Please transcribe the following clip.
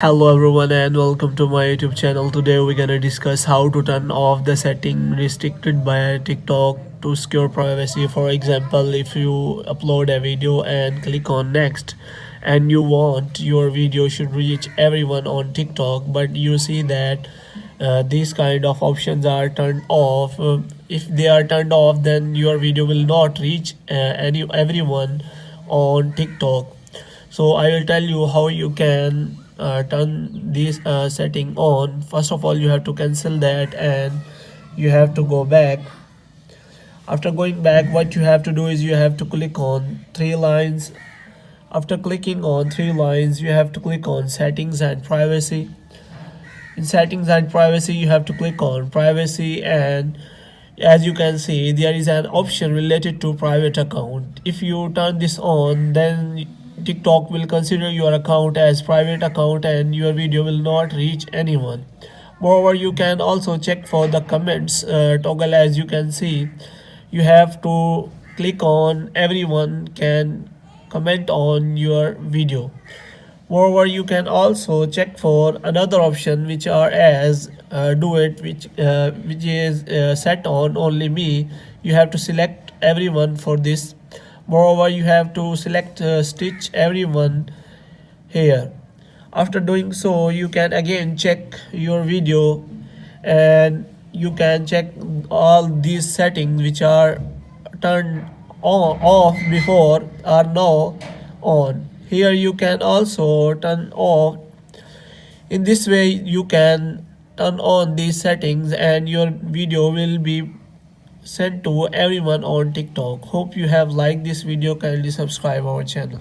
Hello everyone and welcome to my YouTube channel. Today we're gonna discuss how to turn off the setting restricted by TikTok to secure privacy. For example, if you upload a video and click on next and you want your video should reach everyone on TikTok, but you see that these kind of options are turned off. If they are turned off, then your video will not reach everyone on TikTok. So I will tell you how you can turn this setting on. First of all, you have to cancel that and you have to go back. After going back, what you have to do is you have to click on three lines. After clicking on three lines, you have to click on settings and privacy. In settings and privacy, you have to click on privacy, and as you can see there is an option related to private account. If you turn this on, then TikTok will consider your account as private account and your video will not reach anyone. Moreover, you can also check for the comments toggle. As you can see, you have to click on everyone can comment on your video. Moreover, you can also check for another option which are as do it, which is set on only me. You have to select everyone for this. Moreover, you have to select stitch everyone here. After doing so, you can again check your video and you can check all these settings which are turned on off before are now on. Here you can also turn off. In this way you can turn on these settings and your video will be sent to everyone on TikTok. Hope you have liked this video. Kindly subscribe our channel.